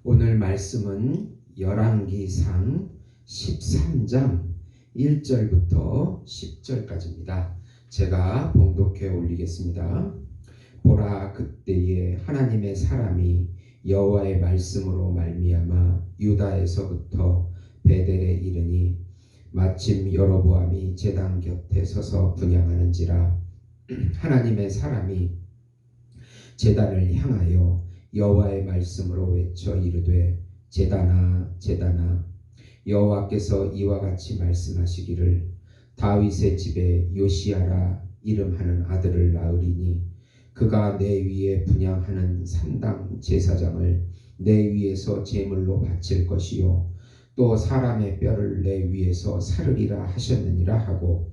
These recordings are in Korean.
오늘 말씀은 열왕기상 13장 1절부터 10절까지입니다. 제가 봉독해 올리겠습니다. 보라, 그때에 하나님의 사람이 여호와의 말씀으로 말미암아 유다에서부터 베델에 이르니 마침 여로보암이 제단 곁에 서서 분향하는지라. 하나님의 사람이 제단을 향하여 여호와의 말씀으로 외쳐 이르되, 제단아 제단아, 여호와께서 이와 같이 말씀하시기를, 다윗의 집에 요시야라 이름하는 아들을 낳으리니 그가 내 위에 분향하는 3당 제사장을 내 위에서 제물로 바칠 것이요 또 사람의 뼈를 내 위에서 사르리라 하셨느니라 하고,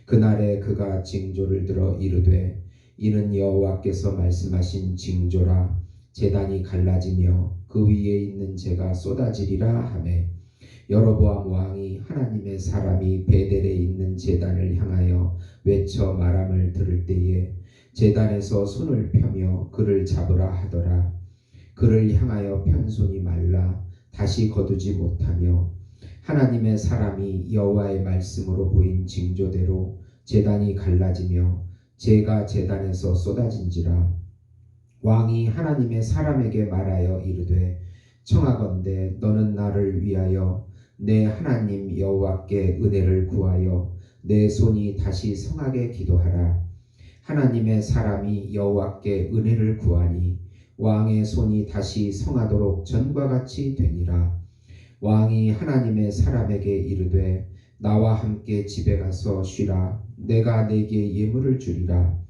그날에 그가 징조를 들어 이르되, 이는 여호와께서 말씀하신 징조라. 제단이 갈라지며 그 위에 있는 재가 쏟아지리라 하매, 여로보암 왕이 하나님의 사람이 베델에 있는 제단을 향하여 외쳐 말함을 들을 때에 제단에서 손을 펴며 그를 잡으라 하더라. 그를 향하여 편 손이 말라 다시 거두지 못하며, 하나님의 사람이 여호와의 말씀으로 보인 징조대로 제단이 갈라지며 재가 제단에서 쏟아진지라. 왕이 하나님의 사람에게 말하여 이르되, 청하건대 너는 나를 위하여 내 하나님 여호와께 은혜를 구하여 내 손이 다시 성하게 기도하라. 하나님의 사람이 여호와께 은혜를 구하니 왕의 손이 다시 성하도록 전과 같이 되니라. 왕이 하나님의 사람에게 이르되, 나와 함께 집에 가서 쉬라. 내가 네게 예물을 주리라.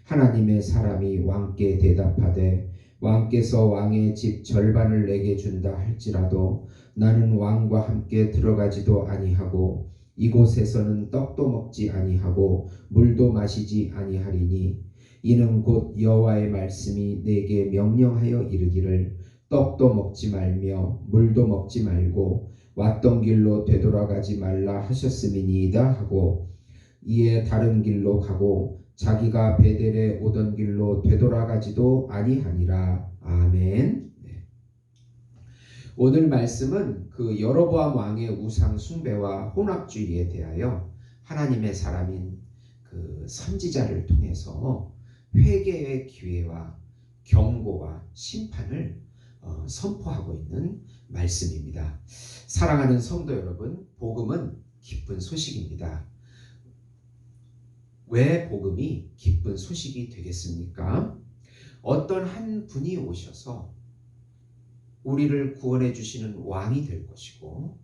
하나님의 사람이 왕께 대답하되, 왕께서 왕의 집 절반을 내게 준다 할지라도 나는 왕과 함께 들어가지도 아니하고 이곳에서는 떡도 먹지 아니하고 물도 마시지 아니하리니, 이는 곧 여호와의 말씀이 내게 명령하여 이르기를, 떡도 먹지 말며 물도 먹지 말고 왔던 길로 되돌아가지 말라 하셨음이니이다 하고, 이에 다른 길로 가고 자기가 베델에 오던 길로 되돌아가지도 아니하니라. 아멘. 오늘 말씀은 그 여로보암 왕의 우상 숭배와 혼합주의에 대하여 하나님의 사람인 그 선지자를 통해서 회개의 기회와 경고와 심판을 선포하고 있는 말씀입니다. 사랑하는 성도 여러분, 복음은 기쁜 소식입니다. 왜 복음이 기쁜 소식이 되겠습니까? 어떤 한 분이 오셔서 우리를 구원해 주시는 왕이 될 것이고,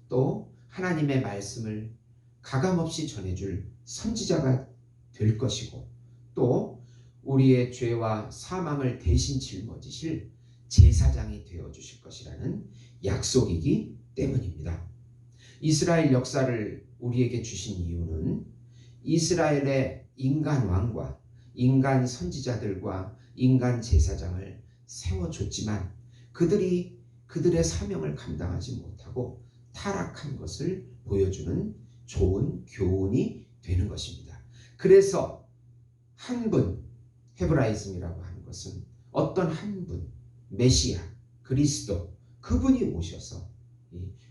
또 하나님의 말씀을 가감없이 전해줄 선지자가 될 것이고, 또 우리의 죄와 사망을 대신 짊어지실 제사장이 되어 주실 것이라는 약속이기 때문입니다. 이스라엘 역사를 우리에게 주신 이유는 이스라엘의 인간 왕과 인간 선지자들과 인간 제사장을 세워줬지만 그들이 그들의 사명을 감당하지 못하고 타락한 것을 보여주는 좋은 교훈이 되는 것입니다. 그래서 한 분, 헤브라이즘이라고 하는 것은 어떤 한 분, 메시아, 그리스도, 그분이 오셔서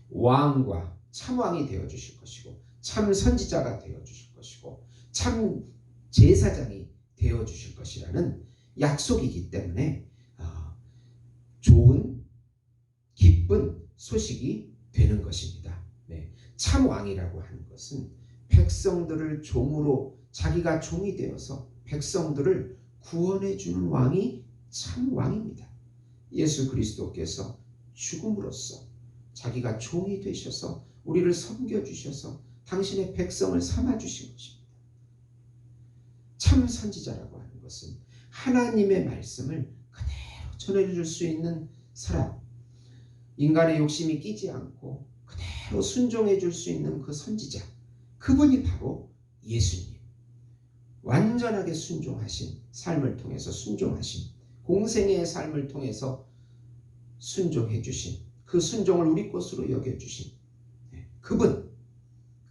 왕과 참왕이 되어주실 것이고 참 선지자가 되어주실 것이고 참 제사장이 되어주실 것이라는 약속이기 때문에 좋은 기쁜 소식이 되는 것입니다. 참 왕이라고 하는 것은 백성들을 종으로, 자기가 종이 되어서 백성들을 구원해 주는 왕이 참 왕입니다. 예수 그리스도께서 죽음으로써 자기가 종이 되셔서 우리를 섬겨주셔서 당신의 백성을 삼아주신 것입니다. 참 선지자라고 하는 것은 하나님의 말씀을 그대로 전해줄 수 있는 사람, 인간의 욕심이 끼지 않고 그대로 순종해 줄 수 있는 그 선지자, 그분이 바로 예수님. 완전하게 순종하신 삶을 통해서 순종하신, 공생애의 삶을 통해서 순종해 주신, 그 순종을 우리 것으로 여겨주신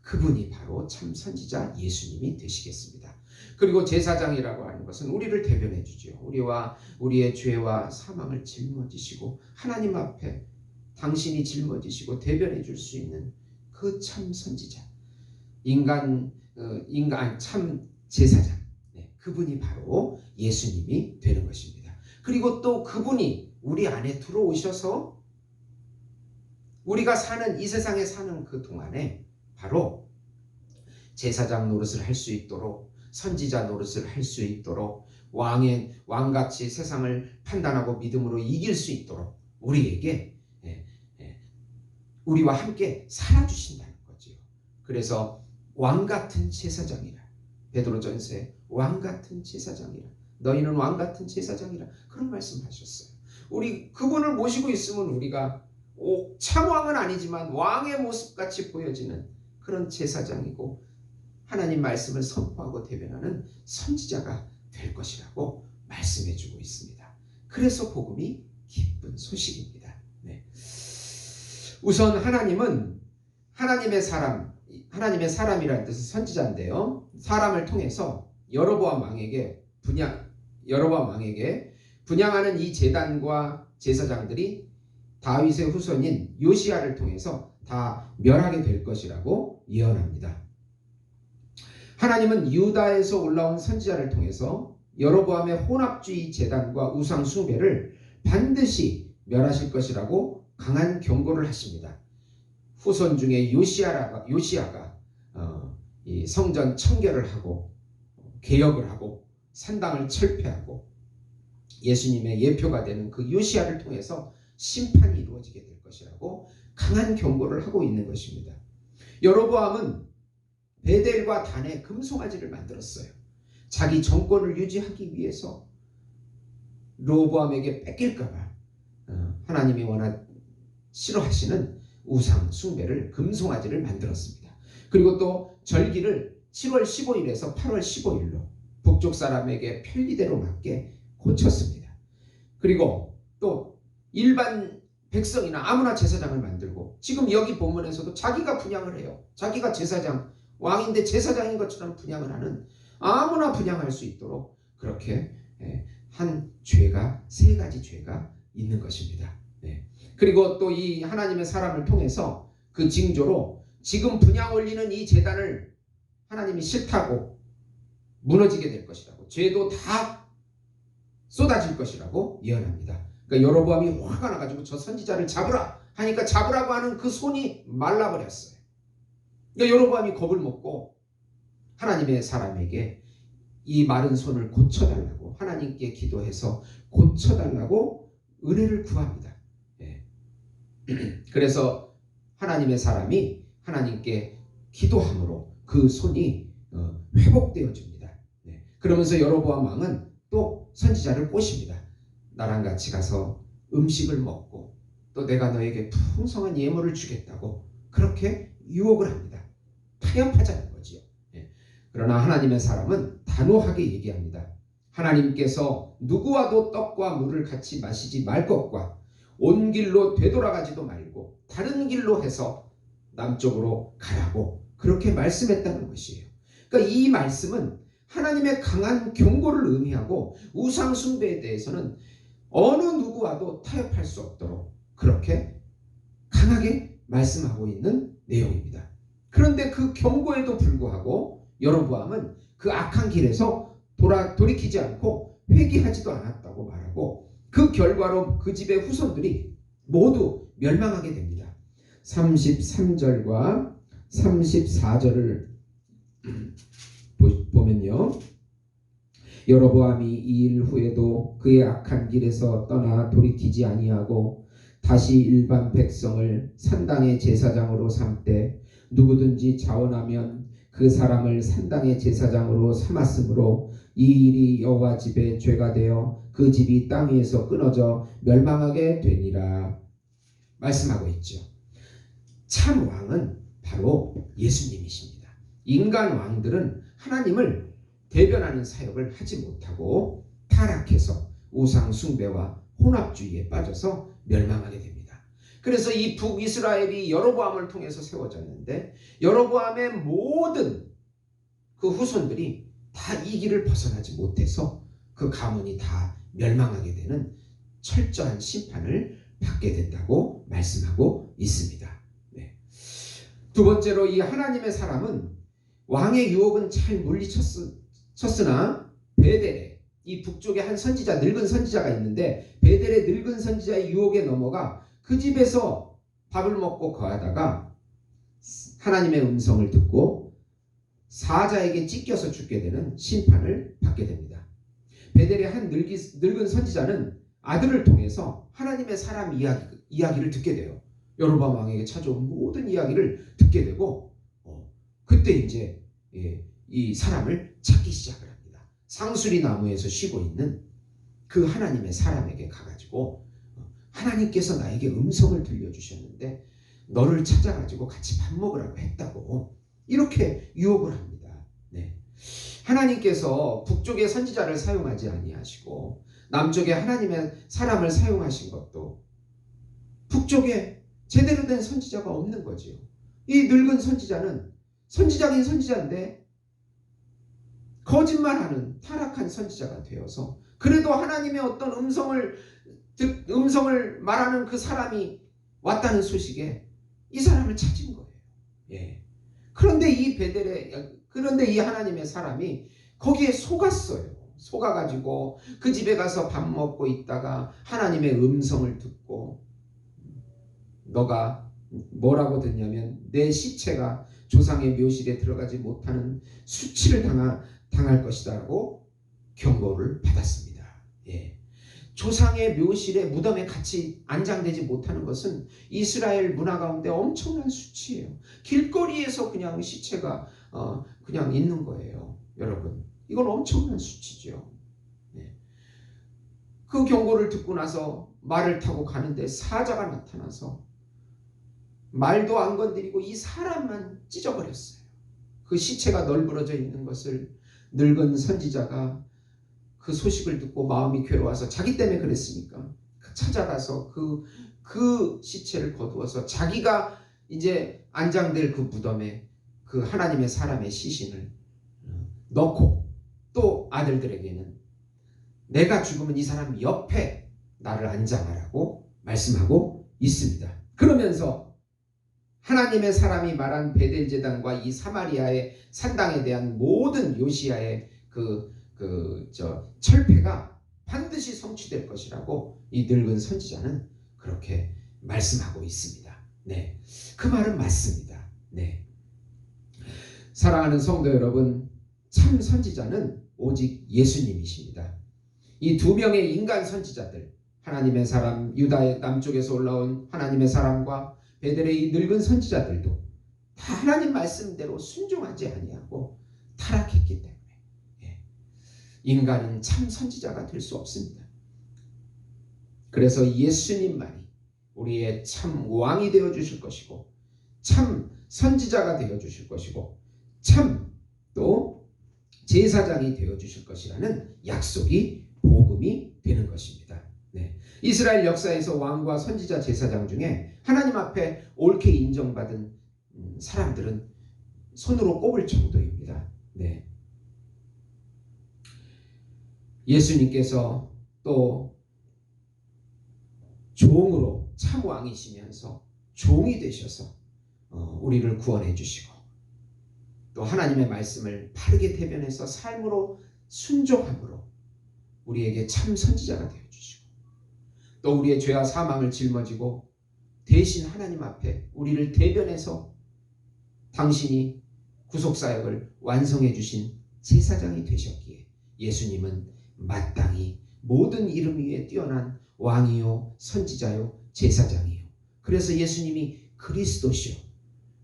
그분이 바로 참 선지자 예수님이 되시겠습니다. 그리고 제사장이라고 하는 것은 우리를 대변해 주지요. 우리와 우리의 죄와 사망을 짊어지시고 하나님 앞에 당신이 짊어지시고 대변해 줄 수 있는 그 참 선지자, 인간 참 제사장, 그분이 바로 예수님이 되는 것입니다. 그리고 또 그분이 우리 안에 들어오셔서 우리가 사는 이 세상에 사는 그 동안에 바로 제사장 노릇을 할 수 있도록, 선지자 노릇을 할 수 있도록, 왕같이 세상을 판단하고 믿음으로 이길 수 있도록 우리에게 우리와 함께 살아주신다는 거지요. 그래서 왕같은 제사장이라, 베드로전서에 왕같은 제사장이라, 너희는 왕같은 제사장이라, 그런 말씀하셨어요. 우리 그분을 모시고 있으면 우리가 참 왕은 아니지만 왕의 모습같이 보여지는 그런 제사장이고 하나님 말씀을 선포하고 대변하는 선지자가 될 것이라고 말씀해주고 있습니다. 그래서 복음이 기쁜 소식입니다. 우선 하나님은 하나님의 사람이라는 뜻은 선지자인데요. 사람을 통해서 여로보암 왕에게 분양하는 이 제단과 제사장들이 다윗의 후손인 요시야를 통해서 다 멸하게 될 것이라고 예언합니다. 하나님은 유다에서 올라온 선지자를 통해서 여로보암의 혼합주의 제단과 우상 숭배를 반드시 멸하실 것이라고 강한 경고를 하십니다. 후손 중에 요시야가 이 성전 청결을 하고 개혁을 하고 산당을 철폐하고 예수님의 예표가 되는 그 요시야를 통해서 심판이 이루어지게 될 것이라고 강한 경고를 하고 있는 것입니다. 여로보암은 베델과 단에 금송아지를 만들었어요. 자기 정권을 유지하기 위해서 로보암에게 뺏길까봐 하나님이 싫어하시는 우상 숭배를 금송아지를 만들었습니다. 그리고 또 절기를 7월 15일에서 8월 15일로 북쪽 사람에게 편리대로 맞게 고쳤습니다. 그리고 또 일반 백성이나 아무나 제사장을 만들고, 지금 여기 본문에서도 자기가 분향을 해요. 자기가 제사장, 왕인데 제사장인 것처럼 분향을 하는, 아무나 분향할 수 있도록 그렇게 한 죄가, 3가지 죄가 있는 것입니다. 그리고 또 이 하나님의 사람을 통해서 그 징조로 지금 분향 올리는 이 제단을 하나님이 싫다고 무너지게 될 것이라고, 죄도 다 쏟아질 것이라고 예언합니다. 그러니까 여로보암이 화가 나가지고 저 선지자를 잡으라 하니까 잡으라고 하는 그 손이 말라버렸어요. 그러니까 여로보암이 겁을 먹고 하나님의 사람에게 이 마른 손을 고쳐달라고 하나님께 기도해서 고쳐달라고 은혜를 구합니다. 그래서 하나님의 사람이 하나님께 기도함으로 그 손이 회복되어집니다. 그러면서 여로보암 왕은 또 선지자를 꼬십니다. 나랑 같이 가서 음식을 먹고 또 내가 너에게 풍성한 예물을 주겠다고 그렇게 유혹을 합니다. 타협하자는 거지요. 그러나 하나님의 사람은 단호하게 얘기합니다. 하나님께서 누구와도 떡과 물을 같이 마시지 말 것과 온 길로 되돌아가지도 말고 다른 길로 해서 남쪽으로 가라고 그렇게 말씀했다는 것이에요. 그러니까 이 말씀은 하나님의 강한 경고를 의미하고 우상 숭배에 대해서는 어느 누구와도 타협할 수 없도록 그렇게 강하게 말씀하고 있는 내용입니다. 그런데 그 경고에도 불구하고 여로보암은 그 악한 길에서 돌이키지 않고 회개하지도 않았다고 말하고, 그 결과로 그 집의 후손들이 모두 멸망하게 됩니다. 33절과 34절을 보면요, 여로보암이 이 일 후에도 그의 악한 길에서 떠나 돌이키지 아니하고 다시 일반 백성을 산당의 제사장으로 삼되 누구든지 자원하면 그 사람을 산당의 제사장으로 삼았으므로 이 일이 여호와 집의 죄가 되어 그 집이 땅 위에서 끊어져 멸망하게 되니라 말씀하고 있죠. 참 왕은 바로 예수님이십니다. 인간 왕들은 하나님을 대변하는 사역을 하지 못하고 타락해서 우상 숭배와 혼합주의에 빠져서 멸망하게 됩니다. 그래서 이 북이스라엘이 여로보암을 통해서 세워졌는데 여로보암의 모든 그 후손들이 다 이 길을 벗어나지 못해서 그 가문이 다 멸망하게 되는 철저한 심판을 받게 된다고 말씀하고 있습니다. 네. 두 번째로 이 하나님의 사람은 왕의 유혹은 잘 물리쳤으나 베델의 이 북쪽에 한 선지자, 늙은 선지자가 있는데 베델의 늙은 선지자의 유혹에 넘어가 그 집에서 밥을 먹고 거하다가 하나님의 음성을 듣고 사자에게 찢겨서 죽게 되는 심판을 받게 됩니다. 베델의 한 늙은 선지자는 아들을 통해서 하나님의 사람 이야기를 듣게 돼요. 여로보암 왕에게 찾아온 모든 이야기를 듣게 되고 그때 이제 이 사람을 찾기 시작을 합니다. 상수리 나무에서 쉬고 있는 그 하나님의 사람에게 가가지고 하나님께서 나에게 음성을 들려주셨는데 너를 찾아가지고 같이 밥 먹으라고 했다고 이렇게 유혹을 합니다. 네. 하나님께서 북쪽의 선지자를 사용하지 아니하시고 남쪽에 하나님의 사람을 사용하신 것도 북쪽에 제대로 된 선지자가 없는 거죠. 이 늙은 선지자는 선지자긴 선지자인데 거짓말하는 타락한 선지자가 되어서 그래도 하나님의 어떤 음성을 말하는 그 사람이 왔다는 소식에 이 사람을 찾은 거예요. 예. 그런데 이 하나님의 사람이 거기에 속았어요. 속아가지고 그 집에 가서 밥 먹고 있다가 하나님의 음성을 듣고 너가 뭐라고 듣냐면 내 시체가 조상의 묘실에 들어가지 못하는 수치를 당할 것이다라고 경고를 받았습니다. 예. 조상의 묘실에 무덤에 같이 안장되지 못하는 것은 이스라엘 문화 가운데 엄청난 수치예요. 길거리에서 그냥 시체가 그냥 있는 거예요. 여러분, 이건 엄청난 수치죠. 네. 그 경고를 듣고 나서 말을 타고 가는데 사자가 나타나서 말도 안 건드리고 이 사람만 찢어버렸어요. 그 시체가 널브러져 있는 것을 늙은 선지자가 그 소식을 듣고 마음이 괴로워서 자기 때문에 그랬으니까 찾아가서 그 시체를 거두어서 자기가 이제 안장될 그 무덤에 그 하나님의 사람의 시신을 넣고 또 아들들에게는 내가 죽으면 이 사람 옆에 나를 안장하라고 말씀하고 있습니다. 그러면서 하나님의 사람이 말한 베델 제단과 이 사마리아의 산당에 대한 모든 요시야의 철폐가 반드시 성취될 것이라고 이 늙은 선지자는 그렇게 말씀하고 있습니다. 네, 그 말은 맞습니다. 네, 사랑하는 성도 여러분, 참 선지자는 오직 예수님이십니다. 이 두 명의 인간 선지자들, 하나님의 사람 유다의 남쪽에서 올라온 하나님의 사람과 베델의 이 늙은 선지자들도 다 하나님 말씀대로 순종하지 아니하고 타락했기 때문에 인간은 참 선지자가 될 수 없습니다. 그래서 예수님만이 우리의 참 왕이 되어 주실 것이고 참 선지자가 되어 주실 것이고 참 또 제사장이 되어 주실 것이라는 약속이 복음이 되는 것입니다. 네. 이스라엘 역사에서 왕과 선지자 제사장 중에 하나님 앞에 옳게 인정받은 사람들은 손으로 꼽을 정도입니다. 네. 예수님께서 또 종으로 참 왕이시면서 종이 되셔서 우리를 구원해 주시고 또 하나님의 말씀을 바르게 대변해서 삶으로 순종함으로 우리에게 참 선지자가 되어 주시고 또 우리의 죄와 사망을 짊어지고 대신 하나님 앞에 우리를 대변해서 당신이 구속사역을 완성해 주신 제사장이 되셨기에 예수님은 마땅히 모든 이름 위에 뛰어난 왕이요 선지자요 제사장이요. 그래서 예수님이 그리스도시요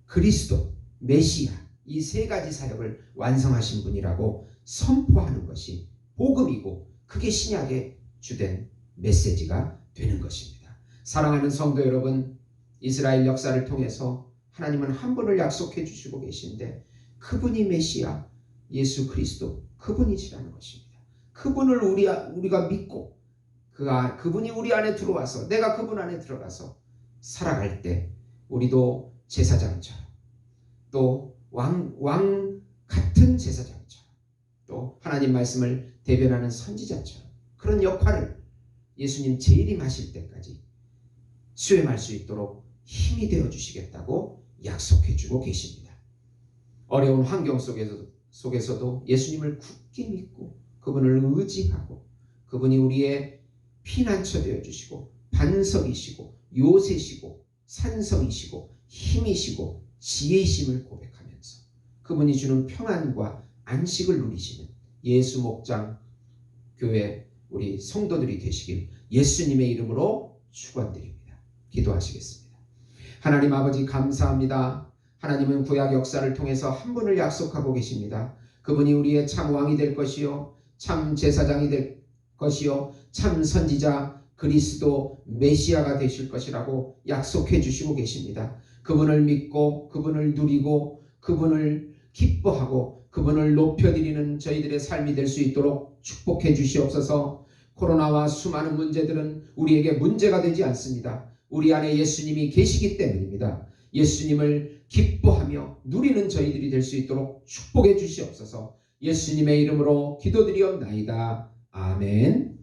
그리스도 메시아 이 세 가지 사역을 완성하신 분이라고 선포하는 것이 복음이고 그게 신약의 주된 메시지가 되는 것입니다. 사랑하는 성도 여러분, 이스라엘 역사를 통해서 하나님은 한 분을 약속해 주시고 계신데 그분이 메시아 예수 그리스도 그분이시라는 것입니다. 그분을 우리가 믿고 그분이 우리 안에 들어와서 내가 그분 안에 들어가서 살아갈 때 우리도 제사장처럼 또 왕 같은 제사장처럼 또 하나님 말씀을 대변하는 선지자처럼 그런 역할을 예수님 재림하실 때까지 수행할 수 있도록 힘이 되어 주시겠다고 약속해 주고 계십니다. 어려운 환경 속에서도 예수님을 굳게 믿고 그분을 의지하고 그분이 우리의 피난처 되어 주시고 반석이시고 요새시고 산성이시고 힘이시고 지혜이심을 고백하면서 그분이 주는 평안과 안식을 누리시는 예수 목장 교회 우리 성도들이 되시길 예수님의 이름으로 축원드립니다. 기도하시겠습니다. 하나님 아버지 감사합니다. 하나님은 구약 역사를 통해서 한 분을 약속하고 계십니다. 그분이 우리의 참 왕이 될 것이요 참 제사장이 될 것이요 참 선지자 그리스도 메시아가 되실 것이라고 약속해 주시고 계십니다. 그분을 믿고 그분을 누리고 그분을 기뻐하고 그분을 높여드리는 저희들의 삶이 될 수 있도록 축복해 주시옵소서. 코로나와 수많은 문제들은 우리에게 문제가 되지 않습니다. 우리 안에 예수님이 계시기 때문입니다. 예수님을 기뻐하며 누리는 저희들이 될 수 있도록 축복해 주시옵소서. 예수님의 이름으로 기도드리옵나이다. 아멘.